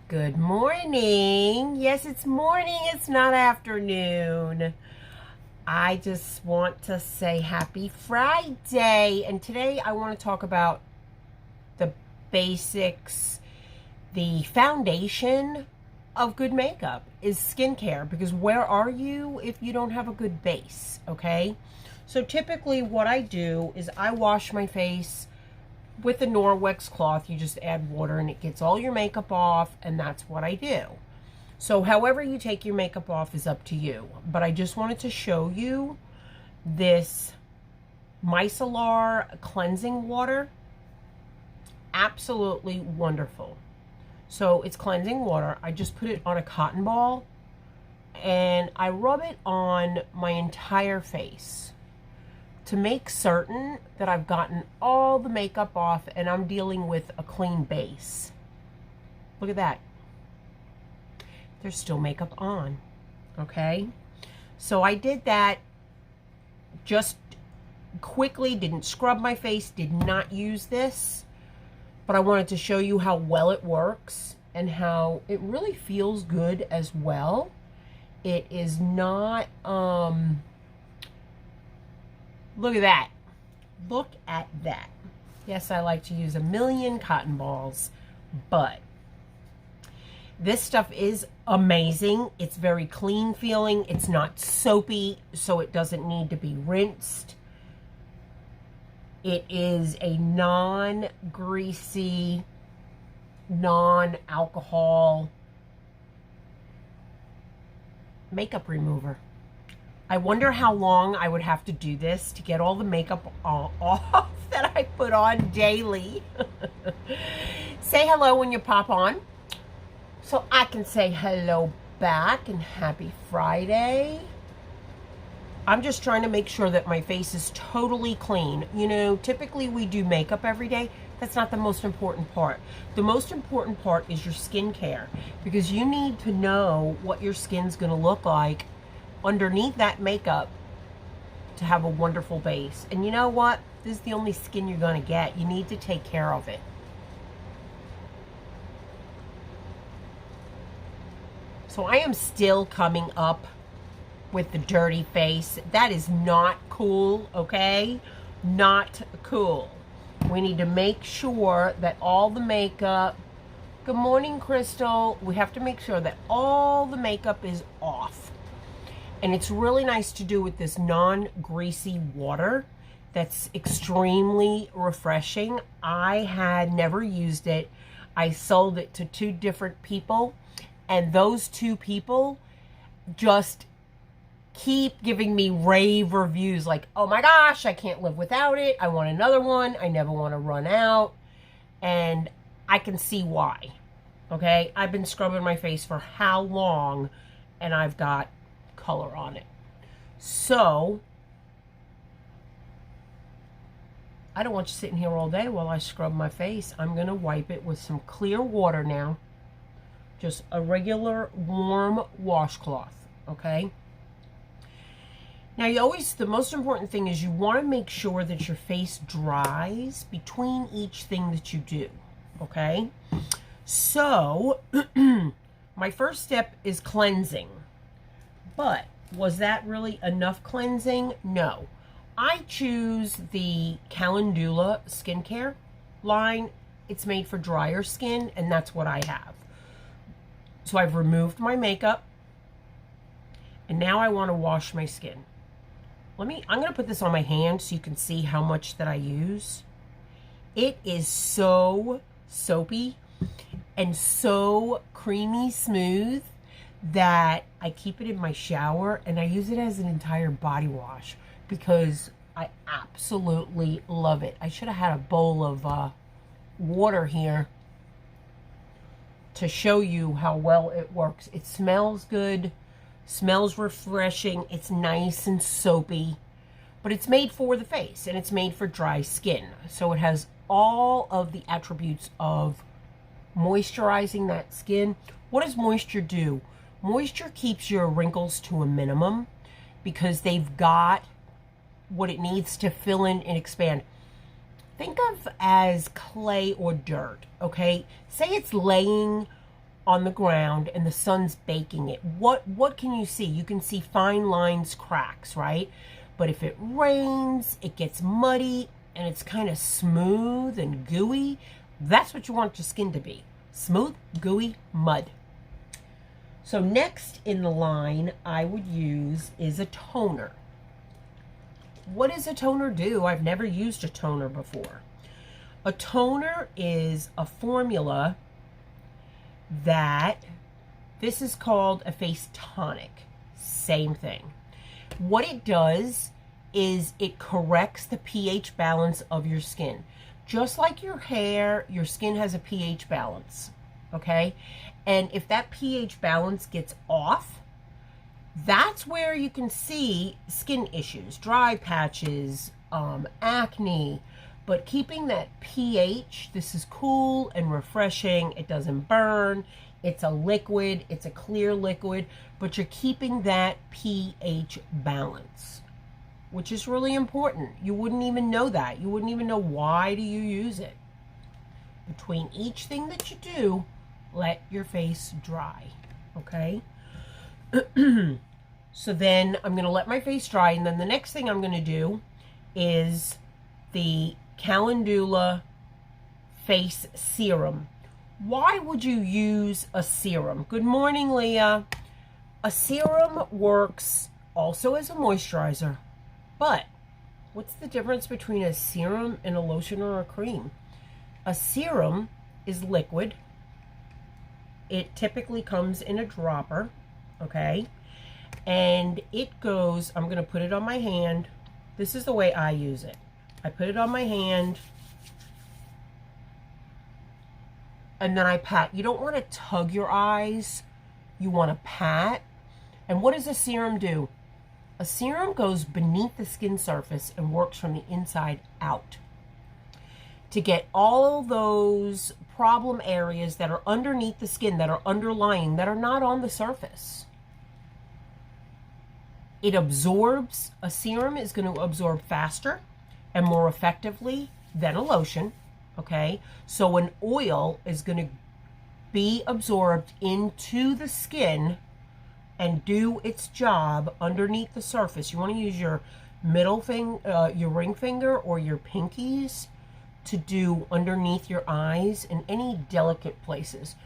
Good morning. Yes, it's morning. It's not afternoon. I just want to say happy Friday. And today I want to talk about the basics, the foundation of good makeup is skincare. Because where are you if you don't have a good base, okay? So typically what I do is I wash my face with the Norwex cloth. You just add water and it gets all your makeup off, and that's what I do. So however you take your makeup off is up to you. But I just wanted to show you this micellar cleansing water. Absolutely wonderful. So it's cleansing water. I just put it on a cotton ball and I rub it on my entire face to make certain that I've gotten all the makeup off and I'm dealing with a clean base. Look at that. There's still makeup on, okay? So I did that just quickly, didn't scrub my face, did not use this, but I wanted to show you how well it works and how it really feels good as well. It is not, look at that. Look at that. Yes, I like to use a million cotton balls, but this stuff is amazing. It's very clean feeling. It's not soapy, so it doesn't need to be rinsed. It is a non-greasy, non-alcohol makeup remover. I wonder how long I would have to do this to get all the makeup off that I put on daily. Say hello when you pop on, so I can say hello back and happy Friday. I'm just trying to make sure that my face is totally clean. You know, typically we do makeup every day. That's not the most important part. The most important part is your skincare, because you need to know what your skin's going to look like underneath that makeup to have a wonderful base. And you know what? This is the only skin you're going to get. You need to take care of it. So I am still coming up with the dirty face. That is not cool, okay? Not cool. We need to make sure that all the makeup, good morning, Crystal. We have to make sure that all the makeup is off. And it's really nice to do with this non-greasy water that's extremely refreshing. I had never used it. I sold it to 2 different people, and those 2 people just keep giving me rave reviews like, oh my gosh, I can't live without it. I want another one. I never want to run out. And I can see why. Okay? I've been scrubbing my face for how long, and I've got color on it. So I don't want you sitting here all day while I scrub my face. I'm going to wipe it with some clear water now. Just a regular warm washcloth, okay? Now the most important thing is you want to make sure that your face dries between each thing that you do, okay? So my first step is cleansing. But was that really enough cleansing? No. I choose the Calendula skincare line. It's made for drier skin, and that's what I have. So I've removed my makeup, and now I want to wash my skin. I'm going to put this on my hand so you can see how much that I use. It is so soapy and so creamy smooth that I keep it in my shower, and I use it as an entire body wash because I absolutely love it. I should have had a bowl of water here to show you how well it works. It smells good, smells refreshing, it's nice and soapy, but it's made for the face and it's made for dry skin. So it has all of the attributes of moisturizing that skin. What does moisture do? Moisture keeps your wrinkles to a minimum because they've got what it needs to fill in and expand. Think of as clay or dirt, okay? Say it's laying on the ground and the sun's baking it, what can you see? You can see fine lines, cracks, right? But if it rains, it gets muddy and it's kind of smooth and gooey. That's what you want your skin to be. Smooth, gooey, mud. So next in the line I would use is a toner. What does a toner do? I've never used a toner before. A toner is a formula that, this is called a face tonic. Same thing. What it does is it corrects the pH balance of your skin. Just like your hair, your skin has a pH balance, okay? And if that pH balance gets off, that's where you can see skin issues, dry patches, acne. But keeping that pH, this is cool and refreshing. It doesn't burn. It's a liquid. It's a clear liquid. But you're keeping that pH balance, which is really important. You wouldn't even know that. You wouldn't even know why do you use it. Between each thing that you do, let your face dry, okay? So then I'm going to let my face dry, and then the next thing I'm going to do is the Calendula face serum. Why would you use a serum? Good morning, Leah. A serum works also as a moisturizer, but what's the difference between a serum and a lotion or a cream? A serum is liquid. It typically comes in a dropper, okay? And it goes, I'm going to put it on my hand. This is the way I use it. I put it on my hand, and then I pat. You don't want to tug your eyes. You want to pat. And what does a serum do? A serum goes beneath the skin surface and works from the inside out to get all those problem areas that are underneath the skin, that are underlying, that are not on the surface. It absorbs. A serum is going to absorb faster and more effectively than a lotion, okay? So an oil is going to be absorbed into the skin and do its job underneath the surface. You want to use your middle finger, your ring finger, or your pinkies to do underneath your eyes and any delicate places.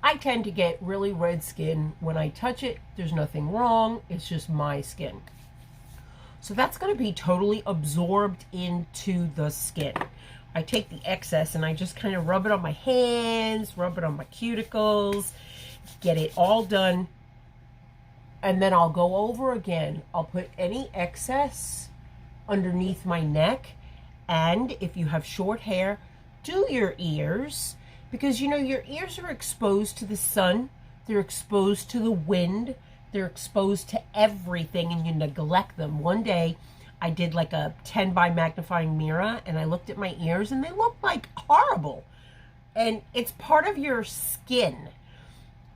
I tend to get really red skin when I touch it. There's nothing wrong. It's just my skin. So that's going to be totally absorbed into the skin. I take the excess and I just kind of rub it on my hands, rub it on my cuticles, get it all done. And then I'll go over again. I'll put any excess underneath my neck. And if you have short hair, do your ears. Because, you know, your ears are exposed to the sun. They're exposed to the wind. They're exposed to everything, and you neglect them. One day, I did like a 10 by magnifying mirror, and I looked at my ears, and they looked like horrible. And it's part of your skin.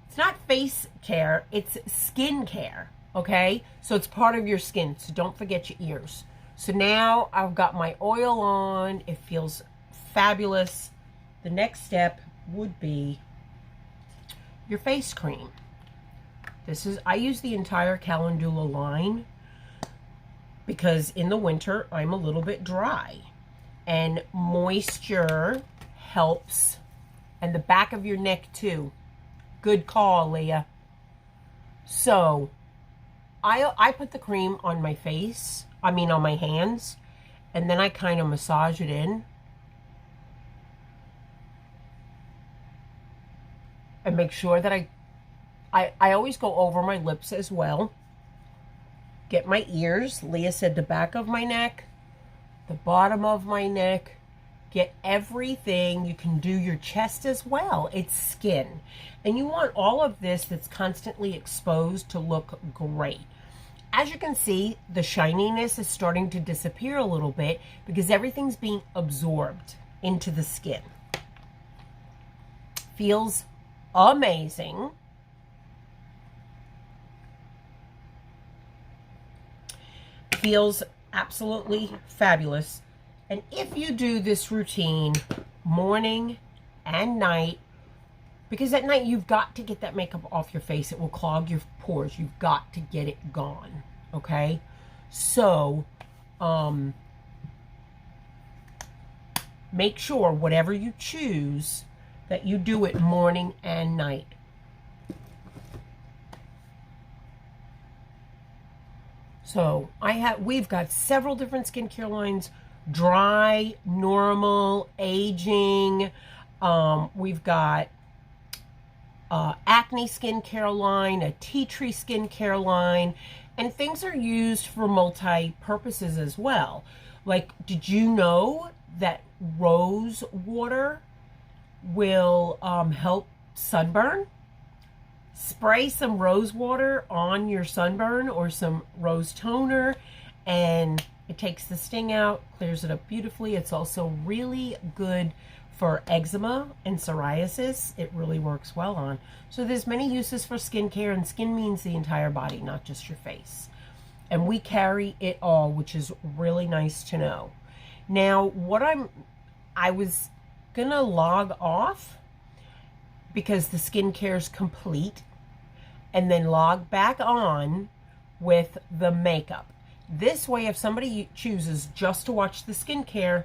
It's not face care, it's skin care, okay? So it's part of your skin, so don't forget your ears. So now I've got my oil on. It feels fabulous. The next step would be your face cream. I use the entire Calendula line because in the winter I'm a little bit dry, and moisture helps, and the back of your neck too. Good call, Leah. So I put the cream on my face, on my hands, and then I kind of massage it in. And make sure that I always go over my lips as well. Get my ears. Leah said the back of my neck, the bottom of my neck. Get everything. You can do your chest as well. It's skin. And you want all of this that's constantly exposed to look great. As you can see, the shininess is starting to disappear a little bit because everything's being absorbed into the skin. Feels amazing. Feels absolutely fabulous. And if you do this routine morning and night, Because at night, you've got to get that makeup off your face. It will clog your pores. You've got to get it gone, okay? So, make sure whatever you choose that you do it morning and night. So we've got several different skincare lines: dry, normal, aging. We've got acne skincare line, a tea tree skincare line, and things are used for multi-purposes as well. Like, did you know that rose water will help sunburn? Spray some rose water on your sunburn or some rose toner, and it takes the sting out, clears it up beautifully. It's also really good for eczema and psoriasis. It really works well on. So there's many uses for skincare, and skin means the entire body, not just your face. And we carry it all, which is really nice to know. Now, I was gonna log off because the skincare is complete, and then log back on with the makeup. This way, if somebody chooses just to watch the skincare,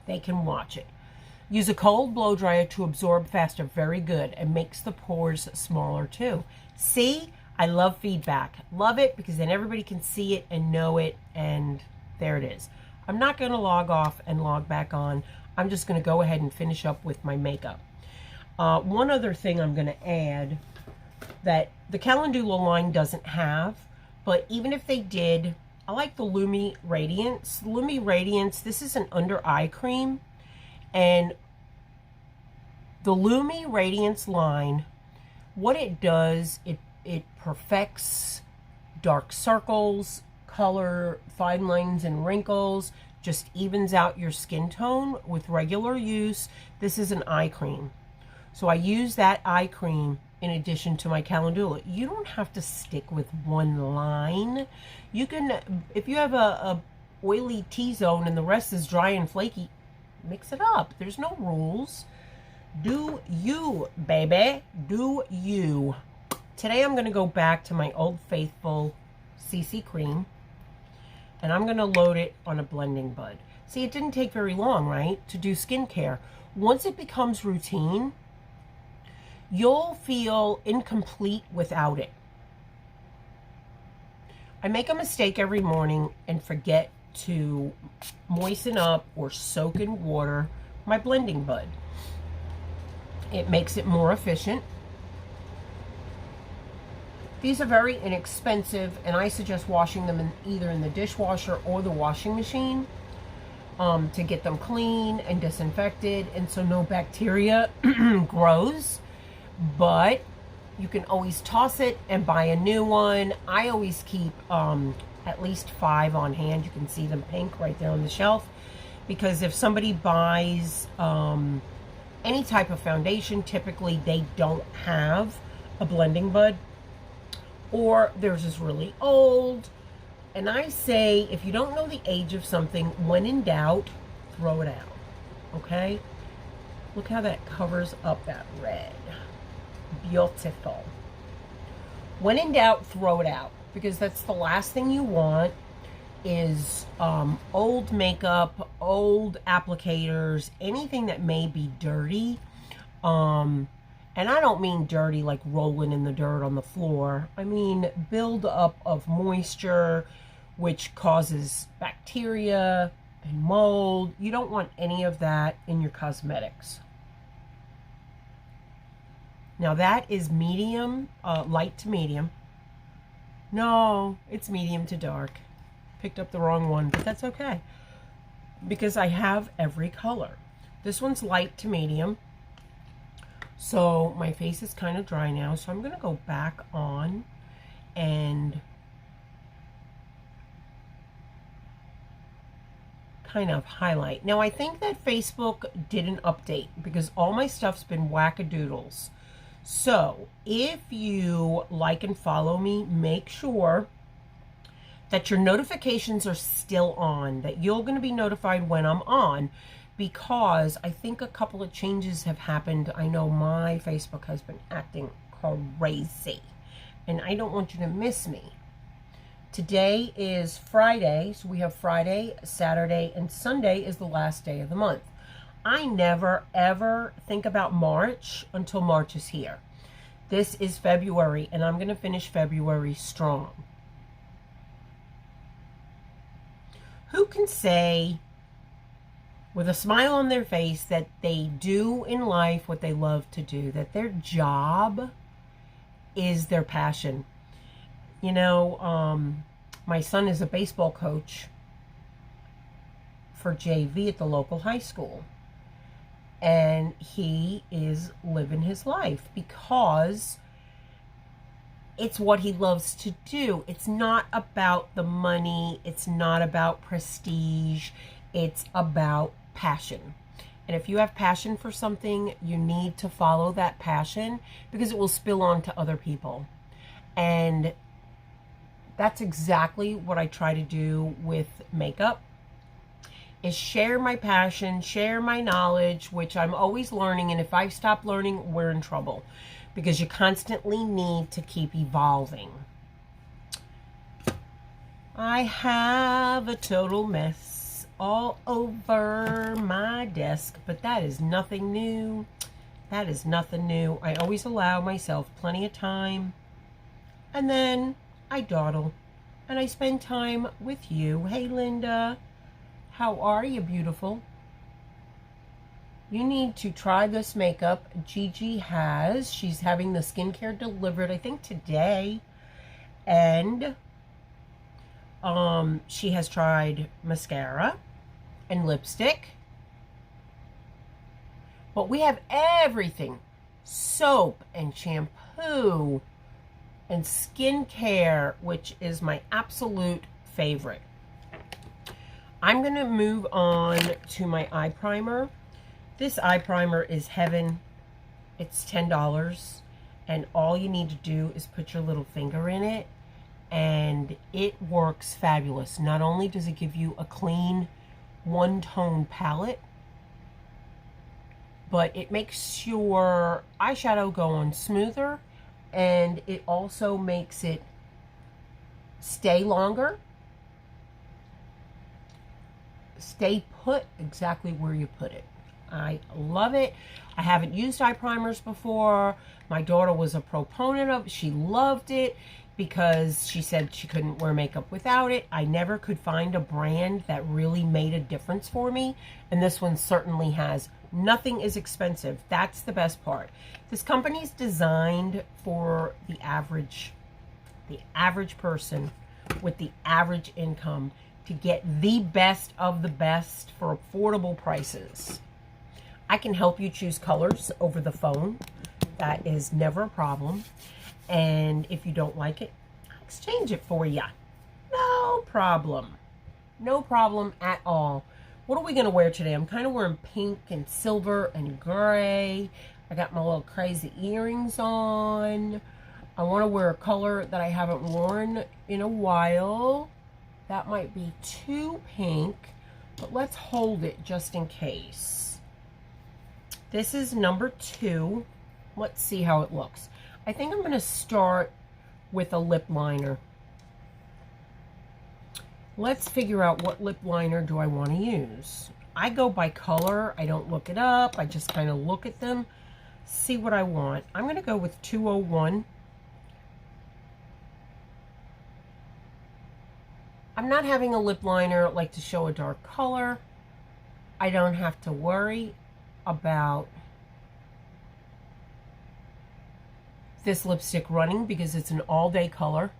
they can watch it. Use a cold blow dryer to absorb faster. Very good. And makes the pores smaller too. See, I love feedback. Love it, because then everybody can see it and know it, and there it is. I'm not going to log off and log back on. I'm just going to go ahead and finish up with my makeup. One other thing I'm going to add that the Calendula line doesn't have, but even if they did, I like the Lumi Radiance. Lumi Radiance, this is an under eye cream, and the Lumi Radiance line, what it does, it perfects dark circles, color, fine lines and wrinkles, just evens out your skin tone with regular use. This is an eye cream. So I use that eye cream in addition to my Calendula. You don't have to stick with one line. You can, if you have a oily T-zone and the rest is dry and flaky, mix it up. There's no rules. Do you, baby. Do you. Today I'm going to go back to my Old Faithful CC cream, and I'm going to load it on a blending bud. See, it didn't take very long, right, to do skincare. Once it becomes routine, you'll feel incomplete without it. I make a mistake every morning and forget to moisten up or soak in water my blending bud. It makes it more efficient. These are very inexpensive, and I suggest washing them either in the dishwasher or the washing machine to get them clean and disinfected, and so no bacteria grows. But you can always toss it and buy a new one. I always keep at least 5 on hand. You can see them pink right there on the shelf, because if somebody buys any type of foundation, typically they don't have a blending bud, or theirs is really old. And I say, if you don't know the age of something, when in doubt, throw it out. Okay? Look how that covers up that red. Beautiful. When in doubt, throw it out, because that's the last thing you want is old makeup, old applicators, anything that may be dirty. And I don't mean dirty like rolling in the dirt on the floor. I mean build up of moisture, which causes bacteria and mold. You don't want any of that in your cosmetics. Now that is medium, light to medium. No, it's medium to dark. Picked up the wrong one, but that's okay, because I have every color. This one's light to medium. So my face is kind of dry now, so I'm going to go back on and kind of highlight. Now I think that Facebook did an update, because all my stuff's been wackadoodles. So if you like and follow me, make sure that your notifications are still on, that you're going to be notified when I'm on. because I think a couple of changes have happened. I know my Facebook has been acting crazy, and I don't want you to miss me. Today is Friday, so we have Friday, Saturday, and Sunday is the last day of the month. I never, ever think about March until March is here. This is February, and I'm going to finish February strong. Who can say with a smile on their face that they do in life what they love to do, that their job is their passion? You know, my son is a baseball coach for JV at the local high school. And he is living his life because it's what he loves to do. It's not about the money. It's not about prestige. It's about passion. And if you have passion for something, you need to follow that passion because it will spill on to other people. And that's exactly what I try to do with makeup, is share my passion, share my knowledge, which I'm always learning. And if I stop learning, we're in trouble because you constantly need to keep evolving. I have a total mess all over my desk, but that is nothing new. That is nothing new. I always allow myself plenty of time, and then I dawdle and I spend time with you. Hey, Linda. How are you, beautiful? You need to try this makeup. Gigi has. She's having the skincare delivered, I think, today. And she has tried mascara and lipstick. But we have everything. Soap and shampoo and skincare, which is my absolute favorite. I'm going to move on to my eye primer. This eye primer is heaven. It's $10. And all you need to do is put your little finger in it. And it works fabulous. Not only does it give you a clean one-tone palette, but it makes your eyeshadow go on smoother. And it also makes it stay longer. Stay put exactly where you put it. I love it. I haven't used eye primers before. My daughter was a proponent of it. She loved it because she said she couldn't wear makeup without it. I never could find a brand that really made a difference for me, and this one certainly has. Nothing is expensive. That's the best part. This company's designed for the average person with the average income to get the best of the best for affordable prices. I can help you choose colors over the phone. That is never a problem. And if you don't like it, I'll exchange it for you. No problem. No problem at all. What are we going to wear today? I'm kind of wearing pink and silver and gray. I got my little crazy earrings on. I want to wear a color that I haven't worn in a while. That might be too pink, but let's hold it just in case. This is number 2. Let's see how it looks. I think I'm going to start with a lip liner. Let's figure out what lip liner do I want to use. I go by color. I don't look it up. I just kind of look at them, see what I want. I'm going to go with 201. I'm not having a lip liner like to show a dark color. I don't have to worry about this lipstick running because it's an all-day color.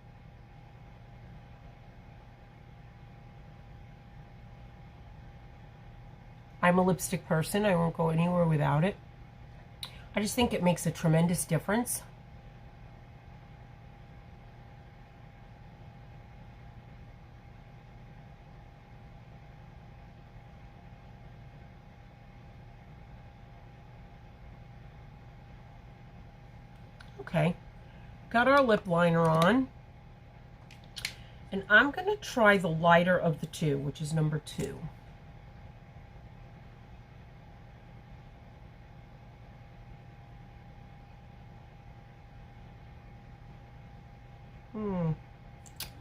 I'm a lipstick person. I won't go anywhere without it. I just think it makes a tremendous difference. Okay, got our lip liner on. And I'm going to try the lighter of the two, which is number 2. I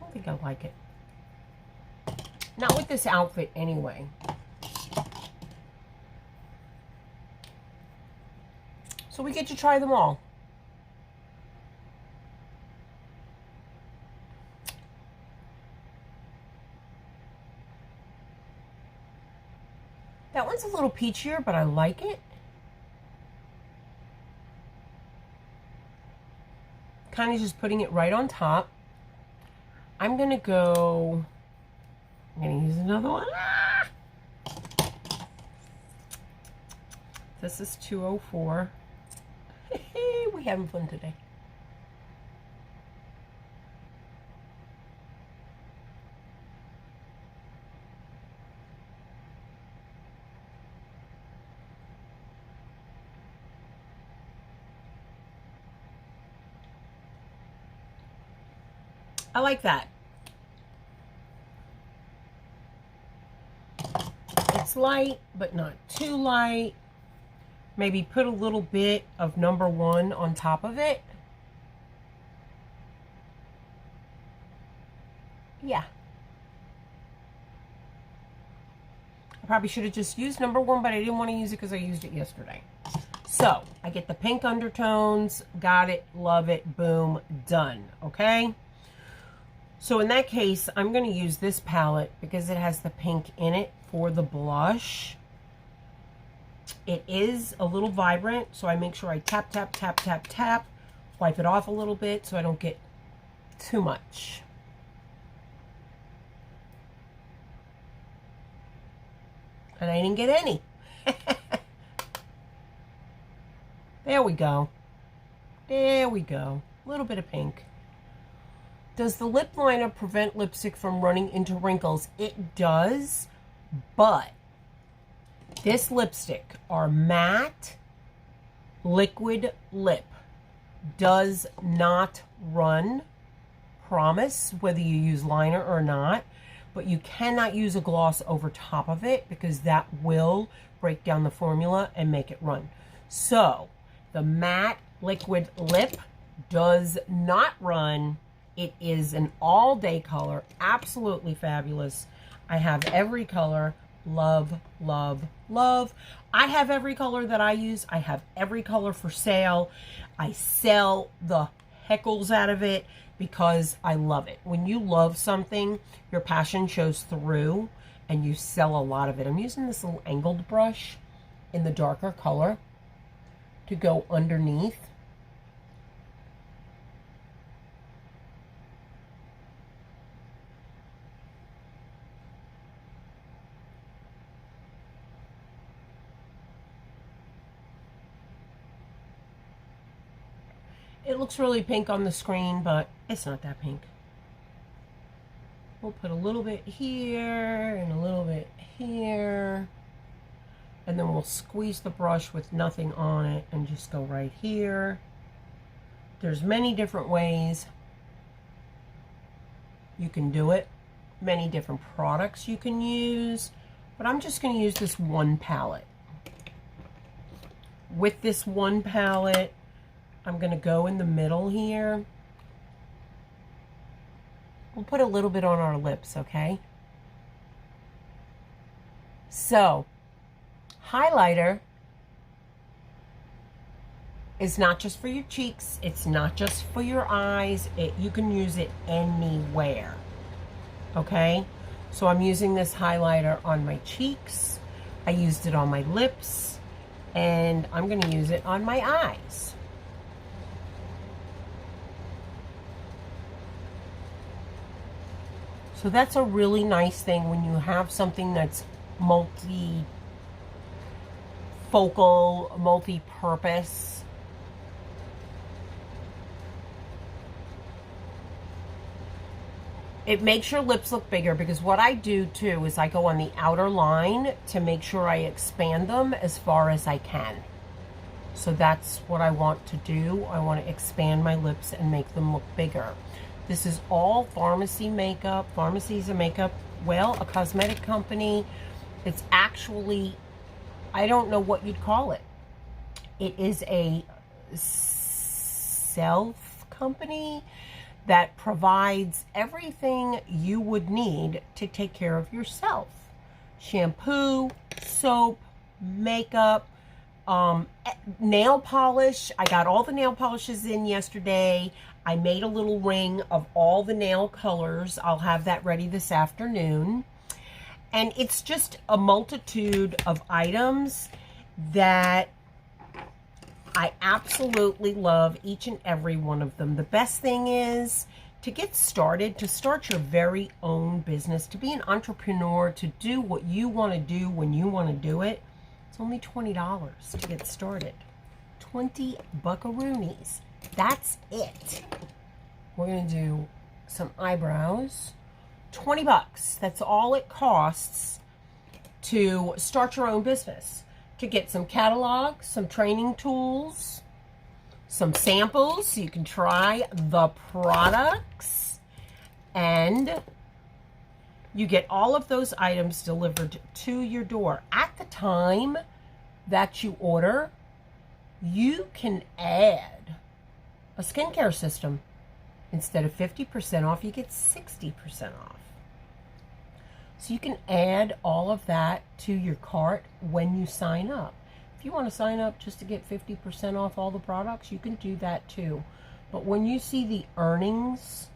don't think I like it. Not with this outfit anyway. So we get to try them all. That one's a little peachier, but I like it. Kind of just putting it right on top. I'm going to go... I'm going to use another one. Ah! This is 204. We're having fun today. I like that. It's light, but not too light. Maybe put a little bit of number 1 on top of it. Yeah. I probably should have just used number 1, but I didn't want to use it because I used it yesterday. So, I get the pink undertones. Got it. Love it. Boom. Done. Okay? So in that case, I'm going to use this palette because it has the pink in it for the blush. It is a little vibrant, so I make sure I tap, tap, tap, tap, tap. Wipe it off a little bit so I don't get too much. And I didn't get any. There we go. There we go. A little bit of pink. Does the lip liner prevent lipstick from running into wrinkles? It does, but this lipstick, our matte liquid lip, does not run. Promise, whether you use liner or not. But you cannot use a gloss over top of it because that will break down the formula and make it run. So, the matte liquid lip does not run. It is an all-day color. Absolutely fabulous. I have every color. Love, love, love. I have every color that I use. I have every color for sale. I sell the heckles out of it because I love it. When you love something, your passion shows through and you sell a lot of it. I'm using this little angled brush in the darker color to go underneath. It looks really pink on the screen, but it's not that pink. We'll put a little bit here and a little bit here. And then we'll squeeze the brush with nothing on it and just go right here. There's many different ways you can do it. Many different products you can use. But I'm just going to use this one palette. With this one palette, I'm going to go in the middle here. We'll put a little bit on our lips, okay? So, highlighter is not just for your cheeks. It's not just for your eyes. You can use it anywhere, okay? So I'm using this highlighter on my cheeks. I used it on my lips. And I'm going to use it on my eyes. So that's a really nice thing when you have something that's multi-focal, multi-purpose. It makes your lips look bigger because what I do too is I go on the outer line to make sure I expand them as far as I can. So that's what I want to do. I want to expand my lips and make them look bigger. This is all Farmasi makeup. Farmasi is a makeup, well, a cosmetic company. It's actually, I don't know what you'd call it. It is a self company. that provides everything you would need to take care of yourself. Shampoo, soap, makeup, nail polish. I got all the nail polishes in yesterday. I made a little ring of all the nail colors. I'll have that ready this afternoon. And it's just a multitude of items that I absolutely love, each and every one of them. The best thing is to get started, to start your very own business, to be an entrepreneur, to do what you want to do when you want to do it. It's only $20 to get started. 20 buckaroonies. That's it. We're going to do some eyebrows. 20 bucks. That's all it costs to start your own business. To get some catalogs, some training tools, some samples so you can try the products, and you get all of those items delivered to your door. At the time that you order, you can add a skincare system. Instead of 50% off, you get 60% off. So you can add all of that to your cart when you sign up. If you want to sign up just to get 50% off all the products, you can do that too. But when you see the earnings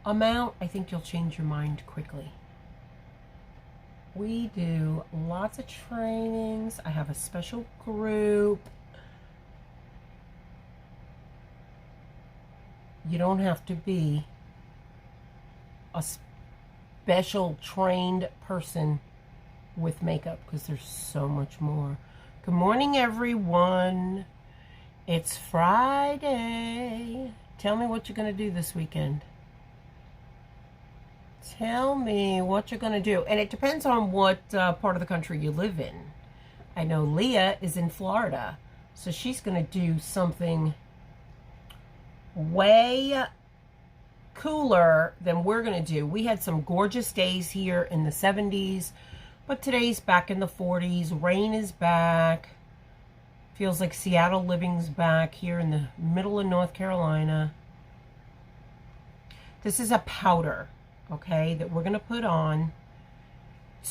amount, I think you'll change your mind quickly. We do lots of trainings. I have a special group. You don't have to be a special trained person with makeup, because there's so much more. Good morning, everyone. It's Friday. Tell me what you're going to do this weekend. Tell me what you're going to do. And it depends on what part of the country you live in. I know Leah is in Florida, so she's going to do something way cooler than we're going to do. We had some gorgeous days here in the 70s, but today's back in the 40s. Rain is back. Feels like Seattle living's back here in the middle of North Carolina. This is a powder, okay, that we're going to put on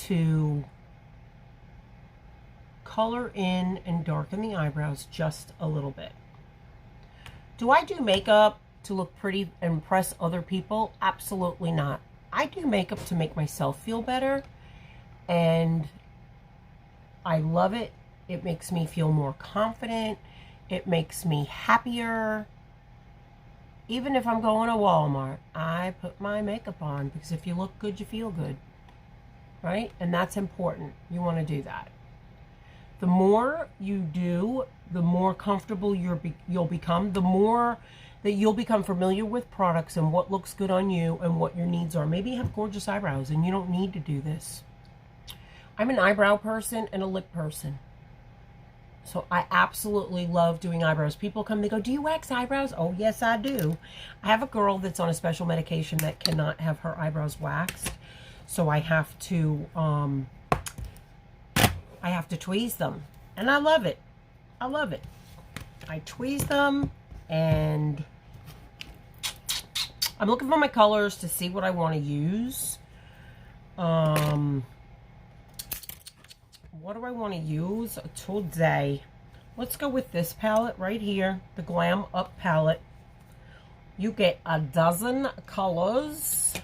to color in and darken the eyebrows just a little bit. Do I do makeup to look pretty and impress other people? Absolutely not. I do makeup to make myself feel better, and I love it. It makes me feel more confident. It makes me happier. Even if I'm going to Walmart, I put my makeup on, because if you look good, you feel good, right? And that's important. You want to do that. The more you do, the more comfortable you'll become, the more that you'll become familiar with products and what looks good on you and what your needs are. Maybe you have gorgeous eyebrows and you don't need to do this. I'm an eyebrow person and a lip person. So I absolutely love doing eyebrows. People come, they go, do you wax eyebrows? Oh, yes, I do. I have a girl that's on a special medication that cannot have her eyebrows waxed. So I have to tweeze them. And I love it. I love it. I tweeze them, and I'm looking for my colors to see what I want to use. What do I want to use today? Let's go with this palette right here, the Glam Up palette. You get a dozen colors.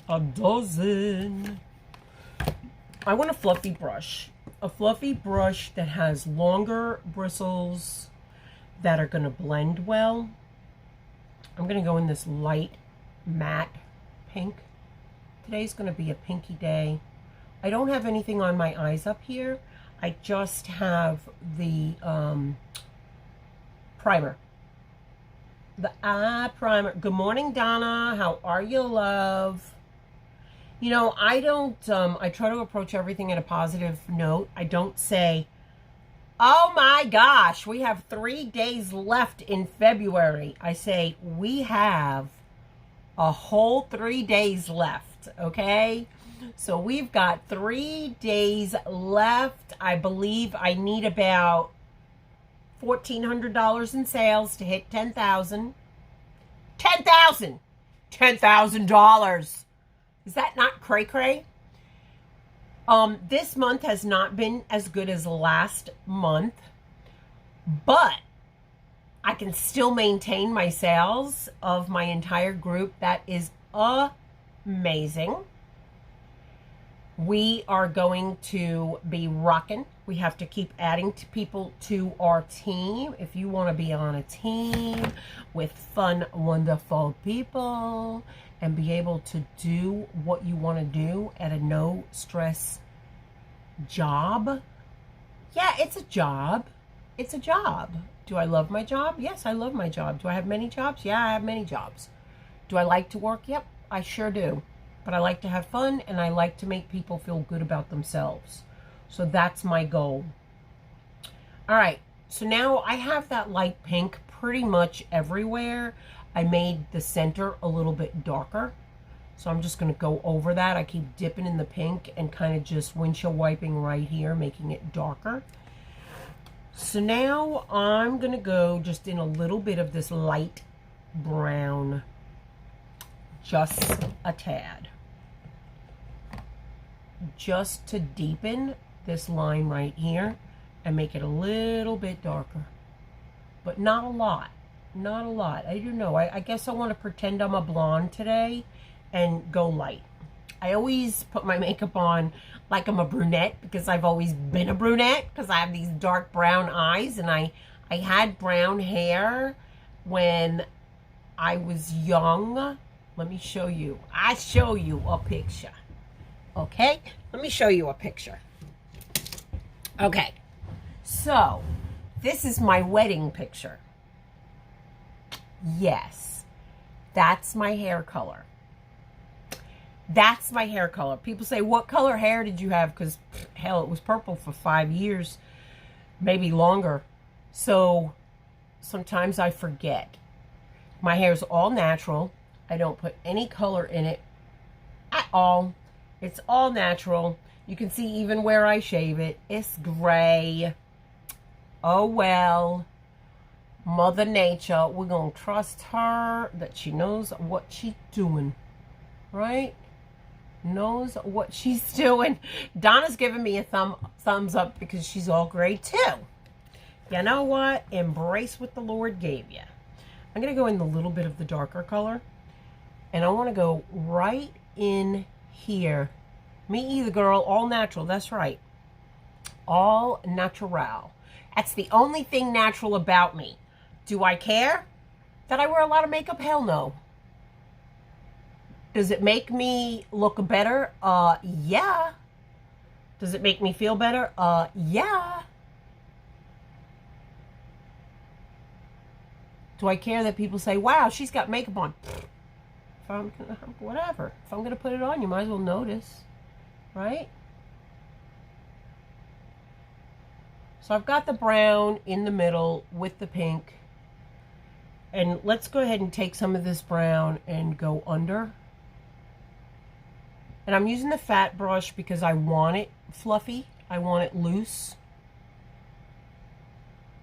A dozen. I want a fluffy brush. A fluffy brush that has longer bristles that are going to blend well. I'm going to go in this light matte pink. Today's going to be a pinky day. I don't have anything on my eyes up here. I just have the primer. The eye primer. Good morning, Donna. How are you, love? You know, I don't, I try to approach everything in a positive note. I don't say, oh my gosh, we have 3 days left in February. I say, we have a whole 3 days left, okay? So we've got 3 days left. I believe I need about $1,400 in sales to hit 10,000. $10,000. $10,000. Is that not cray cray? This month has not been as good as last month, but I can still maintain my sales of my entire group. That is amazing. We are going to be rocking. We have to keep adding people to our team. If you want to be on a team with fun, wonderful people and be able to do what you want to do at a no stress job. Yeah, it's a job. It's a job. Do I love my job? Yes, I love my job. Do I have many jobs? Yeah, I have many jobs. Do I like to work? Yep, I sure do. But I like to have fun and I like to make people feel good about themselves. So that's my goal. All right, so now I have that light pink pretty much everywhere. I made the center a little bit darker. So I'm just going to go over that. I keep dipping in the pink and kind of just windshield wiping right here, making it darker. So now I'm going to go just in a little bit of this light brown, just a tad. Just to deepen this line right here and make it a little bit darker. But not a lot. Not a lot. I don't know. I guess I want to pretend I'm a blonde today and go light. I always put my makeup on like I'm a brunette because I've always been a brunette because I have these dark brown eyes and I had brown hair when I was young. Let me show you. I show you a picture. Okay? Let me show you a picture. Okay. So, this is my wedding picture. Yes. That's my hair color. That's my hair color. People say, what color hair did you have? Because, hell, it was purple for 5 years. Maybe longer. So, sometimes I forget. My hair's all natural. I don't put any color in it at all. It's all natural. You can see even where I shave it. It's gray. Oh, well. Mother Nature. We're going to trust her that she knows what she's doing. Right? Knows what she's doing. Donna's giving me a thumbs up because she's all gray too. You know what? Embrace what the Lord gave you. I'm going to go in a little bit of the darker color. And I want to go right in here. Me either, girl. All natural. That's right. All natural. That's the only thing natural about me. Do I care that I wear a lot of makeup? Hell no. Does it make me look better? Yeah. Does it make me feel better? Yeah. Do I care that people say, wow, she's got makeup on? Whatever. If I'm going to put it on, you might as well notice. Right? So I've got the brown in the middle with the pink. And let's go ahead and take some of this brown and go under. And I'm using the fat brush because I want it fluffy. I want it loose.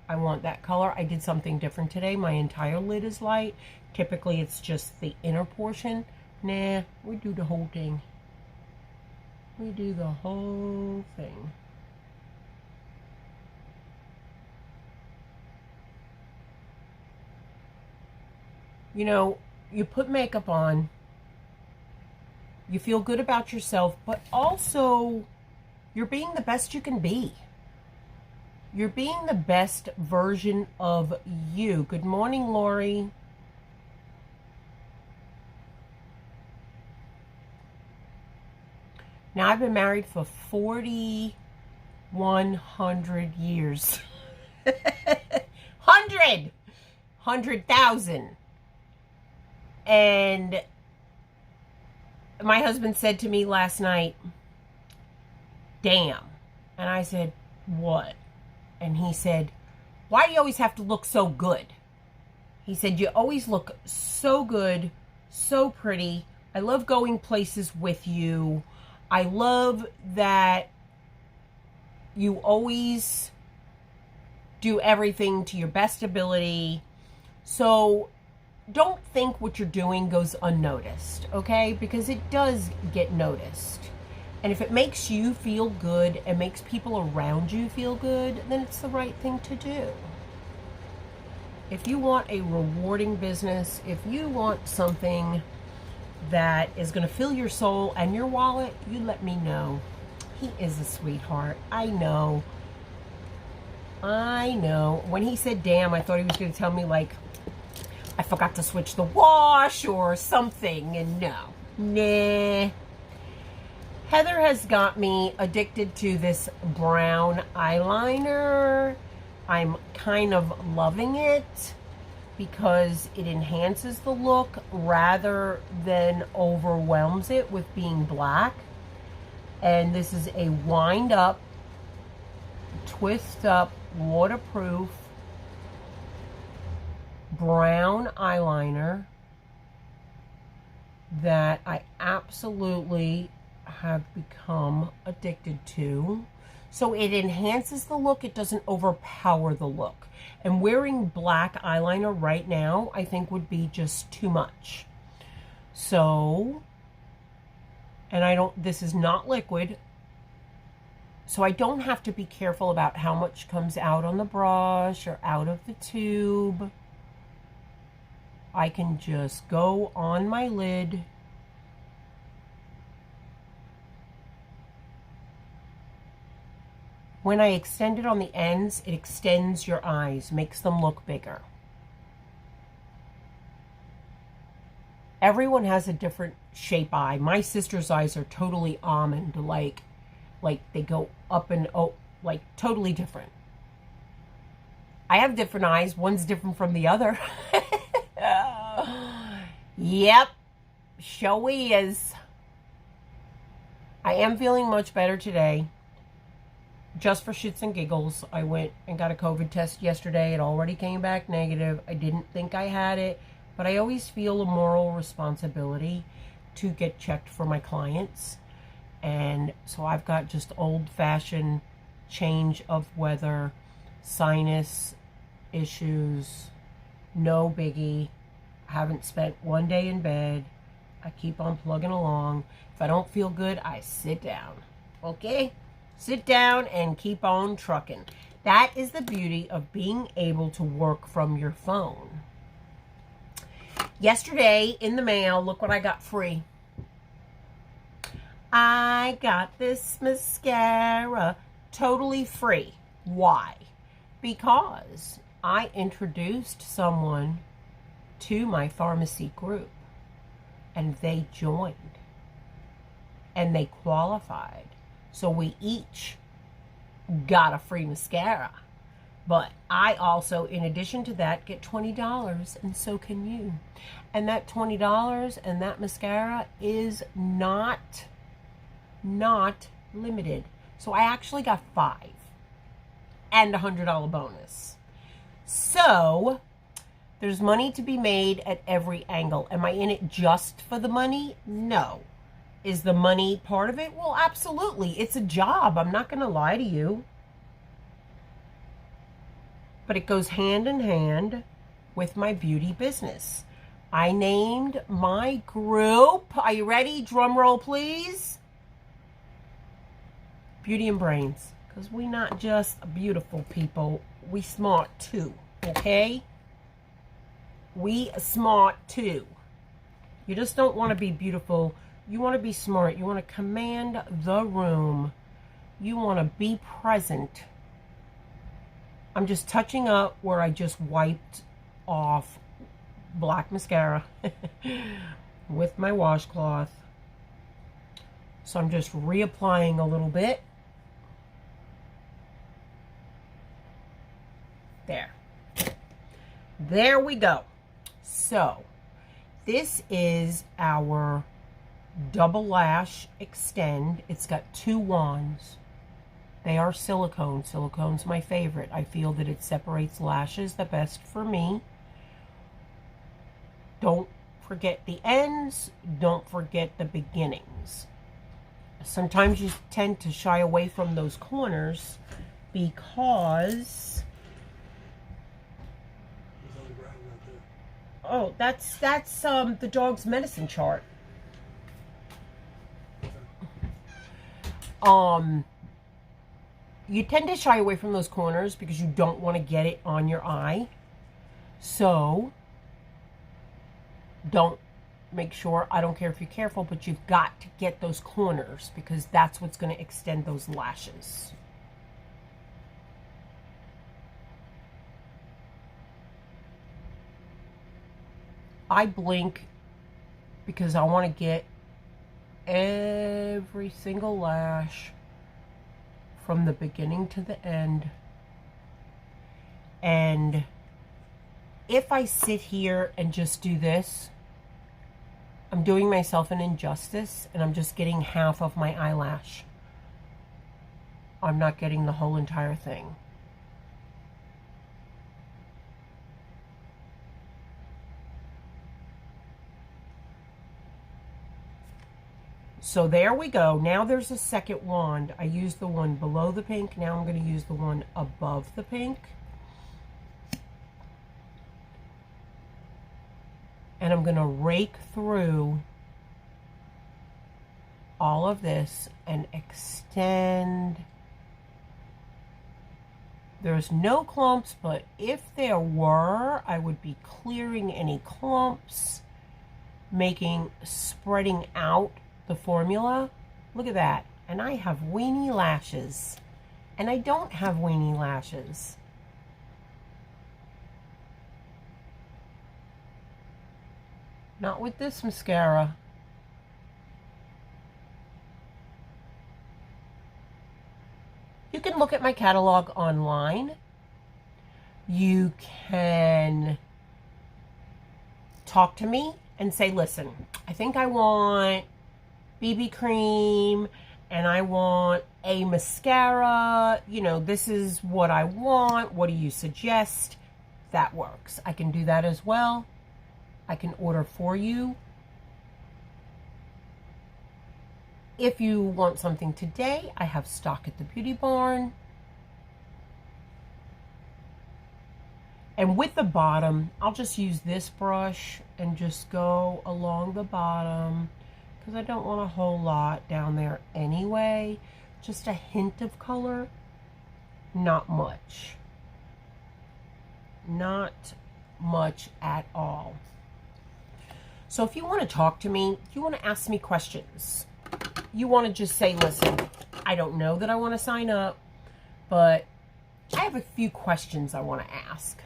I want that color. I did something different today. My entire lid is light. Typically, it's just the inner portion. Nah, we do the whole thing. We do the whole thing. You know, you put makeup on. You feel good about yourself, but also you're being the best you can be. You're being the best version of you. Good morning, Lori. Now, I've been married for 4,100 years. 100,000. And my husband said to me last night, damn. And I said, what? And he said, why do you always have to look so good? He said, you always look so good, so pretty. I love going places with you. I love that you always do everything to your best ability. So don't think what you're doing goes unnoticed, okay? Because it does get noticed. And if it makes you feel good and makes people around you feel good, then it's the right thing to do. If you want a rewarding business, if you want something that is going to fill your soul and your wallet, you let me know. He is a sweetheart. I know. When he said damn, I thought he was going to tell me, like, I forgot to switch the wash or something. And no. Nah. Heather has got me addicted to this brown eyeliner. I'm kind of loving it because it enhances the look rather than overwhelms it with being black. And this is a wind up, twist up, waterproof brown eyeliner that I absolutely have become addicted to. So it enhances the look. It doesn't overpower the look. And wearing black eyeliner right now, I think would be just too much. So, and this is not liquid. So I don't have to be careful about how much comes out on the brush or out of the tube. I can just go on my lid. When I extend it on the ends, it extends your eyes, makes them look bigger. Everyone has a different shape eye. My sister's eyes are totally almond, like they go up and like totally different. I have different eyes. One's different from the other. Yep, showy is. I am feeling much better today. Just for shits and giggles, I went and got a COVID test yesterday. It already came back negative. I didn't think I had it, but I always feel a moral responsibility to get checked for my clients. And so I've got just old-fashioned change of weather, sinus issues, no biggie. I haven't spent one day in bed. I keep on plugging along. If I don't feel good, I sit down. Okay? Sit down and keep on trucking. That is the beauty of being able to work from your phone. Yesterday in the mail, look what I got free. I got this mascara totally free. Why? Because I introduced someone to my Farmasi group and they joined and they qualified. So we each got a free mascara. But I also, in addition to that, get $20, and so can you. And that $20 and that mascara is not limited. So I actually got 5 and a $100 bonus. So there's money to be made at every angle. Am I in it just for the money? No. Is the money part of it? Well, absolutely. It's a job. I'm not going to lie to you. But it goes hand in hand with my beauty business. I named my group. Are you ready? Drum roll, please. Beauty and Brains. Because we not just beautiful people. We smart too. Okay? We smart too. You just don't want to be beautiful. You want to be smart. You want to command the room. You want to be present. I'm just touching up where I just wiped off black mascara with my washcloth. So I'm just reapplying a little bit. There. There we go. So this is our double lash extend. It's got 2 wands. They are silicone. Silicone's my favorite. I feel that it separates lashes the best for me. Don't forget the ends. Don't forget the beginnings. Sometimes you tend to shy away from those corners because... Oh, that's the dog's medicine chart. You tend to shy away from those corners because you don't want to get it on your eye. So, don't make sure, I don't care if you're careful, but you've got to get those corners because that's what's going to extend those lashes. I blink because I want to get every single lash from the beginning to the end. And if I sit here and just do this, I'm doing myself an injustice and I'm just getting half of my eyelash. I'm not getting the whole entire thing. So there we go. Now there's a second wand. I used the one below the pink. Now I'm going to use the one above the pink. And I'm going to rake through all of this and extend. There's no clumps, but if there were, I would be clearing any clumps, spreading out the formula. Look at that. And I have weenie lashes. And I don't have weenie lashes. Not with this mascara. You can look at my catalog online. You can talk to me and say, listen, I think I want BB cream and I want a mascara. You know, this is what I want. What do you suggest? That works. I can do that as well. I can order for you. If you want something today, I have stock at the Beauty Barn. And with the bottom, I'll just use this brush and just go along the bottom because I don't want a whole lot down there anyway. Just a hint of color, not much. Not much at all. So if you want to talk to me, you want to ask me questions, you want to just say, listen, I don't know that I want to sign up, but I have a few questions I want to ask.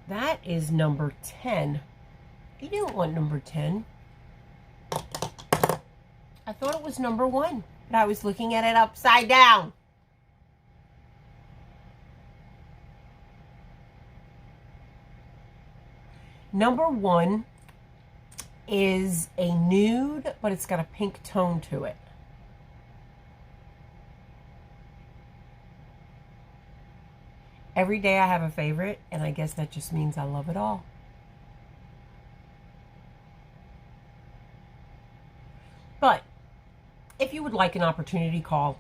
That is number 10. You didn't want number 10. I thought it was number 1, but I was looking at it upside down. Number 1 is a nude, but it's got a pink tone to it. Every day I have a favorite, and I guess that just means I love it all. But if you would like an opportunity call,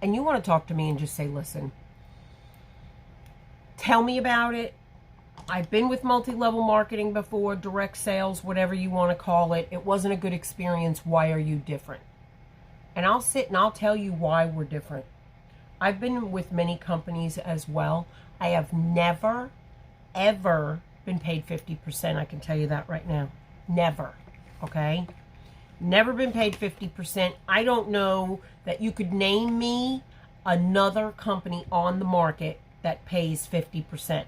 and you want to talk to me and just say, listen, tell me about it. I've been with multi-level marketing before, direct sales, whatever you want to call it. It wasn't a good experience. Why are you different? And I'll sit and I'll tell you why we're different. I've been with many companies as well. I have never, ever been paid 50%. I can tell you that right now. Never. Okay? Never been paid 50%. I don't know that you could name me another company on the market that pays 50%.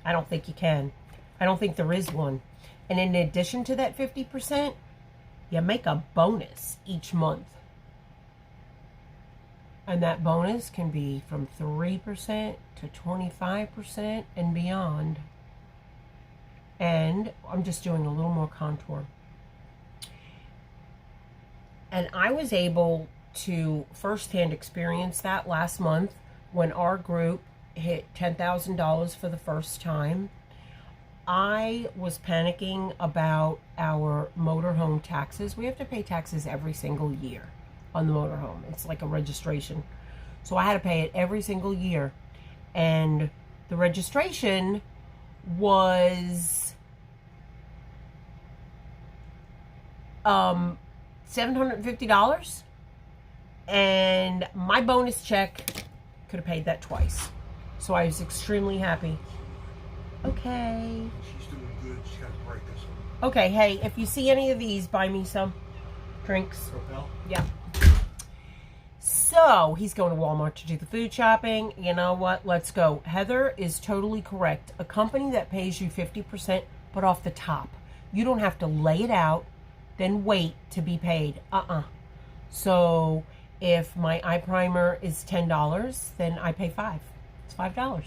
I don't think you can. I don't think there is one. And in addition to that 50%, you make a bonus each month. And that bonus can be from 3% to 25% and beyond. And I'm just doing a little more contour. And I was able to firsthand experience that last month when our group hit $10,000 for the first time. I was panicking about our motorhome taxes. We have to pay taxes every single year on the motorhome. It's like a registration. So I had to pay it every single year. And The registration was $750, and my bonus check could have paid that twice. So I was extremely happy. Okay. She's doing good. She's got to break this one. Okay, hey, if you see any of these, buy me some drinks. Propel? Yeah. So, he's going to Walmart to do the food shopping. You know what? Let's go. Heather is totally correct. A company that pays you 50%, but off the top. You don't have to lay it out, then wait to be paid. So, if my eye primer is $10, then I pay $5. It's $5.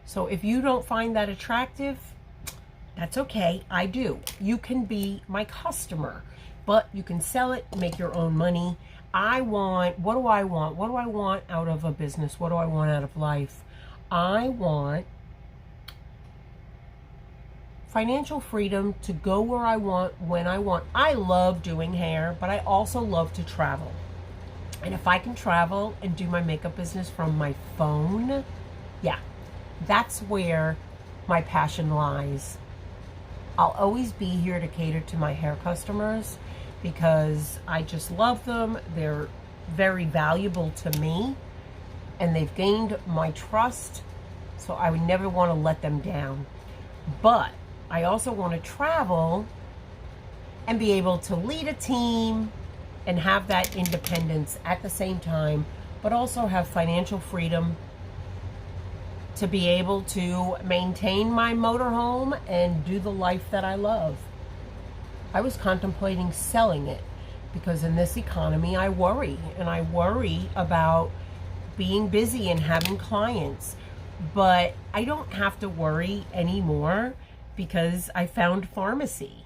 So, if you don't find that attractive, that's okay. I do. You can be my customer, but you can sell it, make your own money. What do I want? What do I want out of a business? What do I want out of life? I want financial freedom to go where I want, when I want. I love doing hair, but I also love to travel. And if I can travel and do my makeup business from my phone, yeah, that's where my passion lies. I'll always be here to cater to my hair customers because I just love them. They're very valuable to me, and they've gained my trust, so I would never want to let them down. But I also want to travel and be able to lead a team and have that independence at the same time, but also have financial freedom to be able to maintain my motorhome and do the life that I love. I was contemplating selling it because in this economy I worry, and I worry about being busy and having clients. But I don't have to worry anymore because I found Farmasi.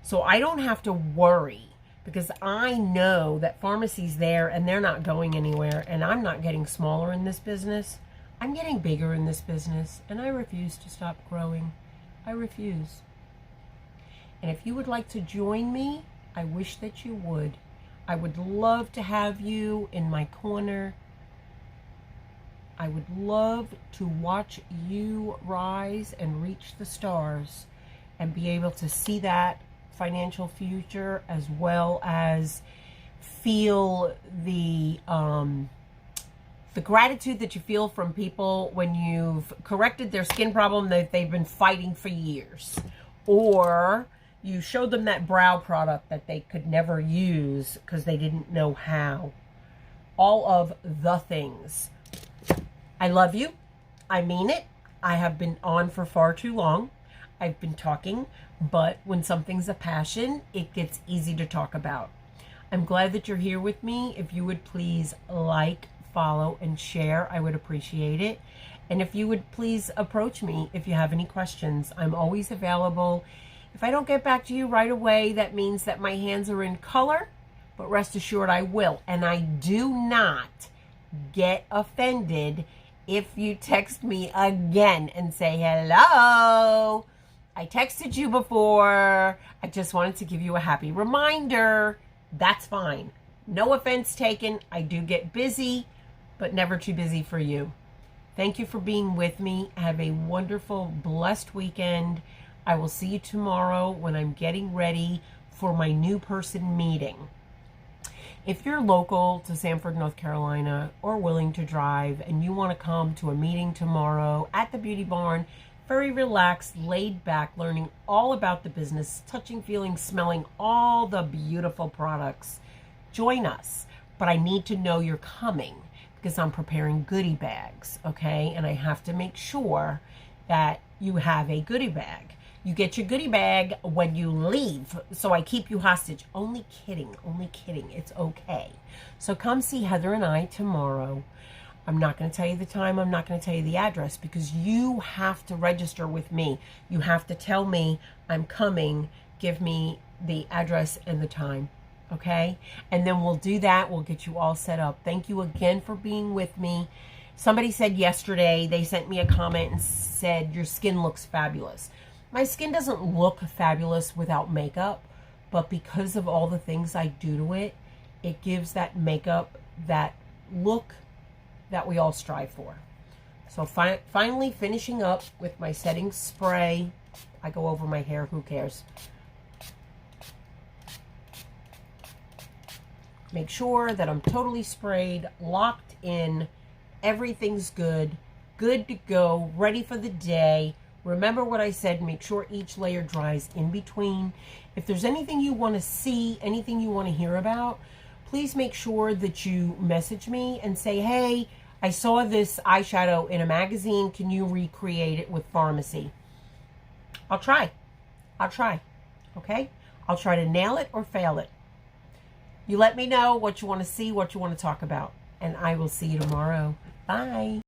So I don't have to worry because I know that Farmasi's there and they're not going anywhere, and I'm not getting smaller in this business. I'm getting bigger in this business, and I refuse to stop growing. I refuse. And if you would like to join me, I wish that you would. I would love to have you in my corner. I would love to watch you rise and reach the stars and be able to see that financial future, as well as feel the gratitude that you feel from people when you've corrected their skin problem that they've been fighting for years, or you showed them that brow product that they could never use because they didn't know how. All of the things. I love you. I mean it. I have been on for far too long. I've been talking, but when something's a passion, it gets easy to talk about. I'm glad that you're here with me. If you would please like, follow, and share, I would appreciate it. And if you would please approach me if you have any questions. I'm always available. If I don't get back to you right away, that means that my hands are in color, but rest assured I will. And I do not get offended if you text me again and say, hello, I texted you before. I just wanted to give you a happy reminder. That's fine. No offense taken. I do get busy, but never too busy for you. Thank you for being with me. Have a wonderful, blessed weekend. I will see you tomorrow when I'm getting ready for my new person meeting. If you're local to Sanford, North Carolina, or willing to drive, and you want to come to a meeting tomorrow at the Beauty Barn, very relaxed, laid back, learning all about the business, touching, feeling, smelling all the beautiful products, join us. But I need to know you're coming because I'm preparing goodie bags, okay? And I have to make sure that you have a goodie bag. You get your goodie bag when you leave, so I keep you hostage. Only kidding, only kidding. It's okay. So come see Heather and I tomorrow. I'm not going to tell you the time. I'm not going to tell you the address because you have to register with me. You have to tell me I'm coming. Give me the address and the time, okay? And then we'll do that. We'll get you all set up. Thank you again for being with me. Somebody said yesterday, they sent me a comment and said, your skin looks fabulous. My skin doesn't look fabulous without makeup, but because of all the things I do to it, it gives that makeup that look that we all strive for. So finally finishing up with my setting spray. I go over my hair, who cares? Make sure that I'm totally sprayed, locked in, everything's good to go, ready for the day. Remember what I said, make sure each layer dries in between. If there's anything you want to see, anything you want to hear about, please make sure that you message me and say, hey, I saw this eyeshadow in a magazine. Can you recreate it with Farmasi? I'll try. Okay? I'll try to nail it or fail it. You let me know what you want to see, what you want to talk about. And I will see you tomorrow. Bye.